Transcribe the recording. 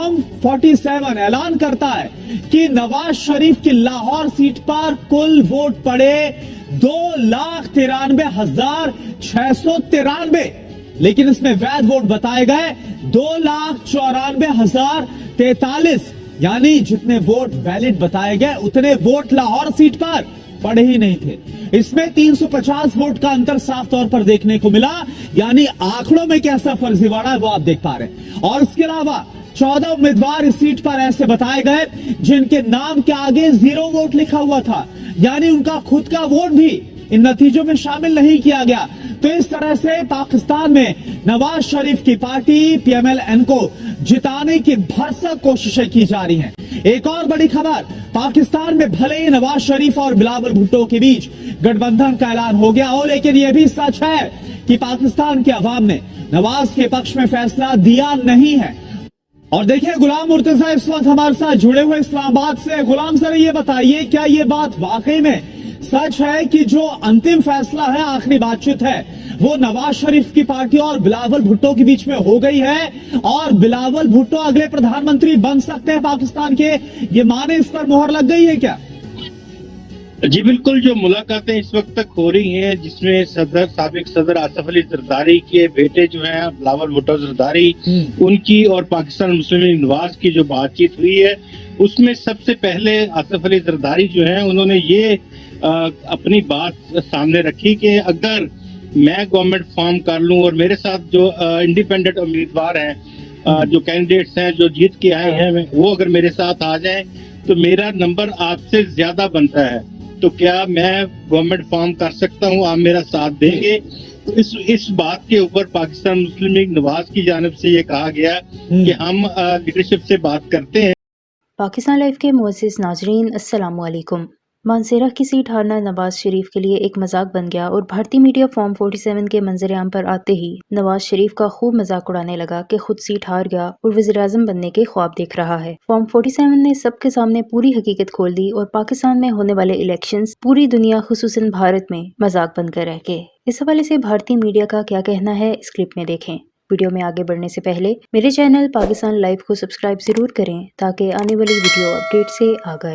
Form 47 ऐलान करता है कि नवाज शरीफ की लाहौर सीट पर कुल वोट पड़े 2,93,693, लेकिन इसमें वैध वोट बताए गए 2,94,043, यानी जितने वोट वैलिड बताए गए उतने वोट लाहौर सीट पर पड़े ही नहीं थे। इसमें 350 वोट का अंतर साफ तौर पर देखने को मिला, यानी आंकड़ों में कैसा फर्जीवाड़ा है वो आप देख पा रहे हैं। और इसके अलावा 14 उम्मीदवार इस सीट पर ऐसे बताए गए जिनके नाम के आगे 0 वोट लिखा हुआ था, यानी उनका खुद का वोट भी इन नतीजों में शामिल नहीं किया गया। तो इस तरह से पाकिस्तान में नवाज शरीफ की पार्टी पीएमएल-एन को जिताने की भरसक कोशिशें की जा रही हैं। एक और बड़ी खबर, पाकिस्तान में भले ही नवाज शरीफ और बिलावल भुट्टो के बीच गठबंधन का ऐलान हो गया हो, लेकिन यह भी सच है कि पाकिस्तान की आवाम ने नवाज के पक्ष में फैसला दिया नहीं है। और देखिए, गुलाम मुर्तजा इस वक्त हमारे साथ जुड़े हुए इस्लामाबाद से। गुलाम सर, ये बताइए, क्या ये बात वाकई में सच है कि जो अंतिम फैसला है, आखिरी बातचीत है, वो नवाज शरीफ की पार्टी और बिलावल भुट्टो के बीच में हो गई है और बिलावल भुट्टो अगले प्रधानमंत्री बन सकते हैं पाकिस्तान के, ये माने इस पर मोहर लग गई है क्या? जी बिल्कुल, जो मुलाकातें इस वक्त तक हो रही हैं जिसमें साबिक सदर आसिफ अली जरदारी के बेटे जो हैं बिलावल भुट्टो जरदारी, उनकी और पाकिस्तान मुस्लिम लीग नवाज की जो बातचीत हुई है, उसमें सबसे पहले आसिफ अली जरदारी जो हैं उन्होंने ये अपनी बात सामने रखी कि अगर मैं गवर्नमेंट फॉर्म कर लूं और मेरे साथ जो इंडिपेंडेंट उम्मीदवार हैं, जो कैंडिडेट्स हैं जो जीत के आए हैं, वो अगर मेरे साथ आ जाएं तो मेरा नंबर आपसे ज्यादा बनता है, तो क्या मैं गवर्नमेंट फॉर्म कर सकता हूं, आप मेरा साथ देंगे? तो इस बात के ऊपर पाकिस्तान मुस्लिम लीग नवाज की जानिब से ये कहा गया कि हम लीडरशिप से बात करते हैं। पाकिस्तान लाइव के मुअज़्ज़िज़ नाज़रीन, अस्सलामु अलैकुम। मानसेरा की सीट हारना नवाज शरीफ के लिए एक मजाक बन गया और भारतीय मीडिया फॉर्म 47 के मंजर-ए-आम पर आते ही नवाज शरीफ का खूब मजाक उड़ाने लगा कि खुद सीट हार गया और वज़ीर-ए-आज़म बनने के ख्वाब देख रहा है। फॉर्म 47 ने सबके सामने पूरी हकीकत खोल दी और पाकिस्तान में होने वाले इलेक्शंस पूरी दुनिया खुसूसन भारत में मजाक बनकर रह गए। इस हवाले से भारतीय मीडिया का क्या कहना है, इस क्लिप में देखें। वीडियो में आगे बढ़ने से पहले मेरे चैनल पाकिस्तान लाइव को सब्सक्राइब जरूर करें ताकि आने वाली वीडियो अपडेट से आगाह रहें।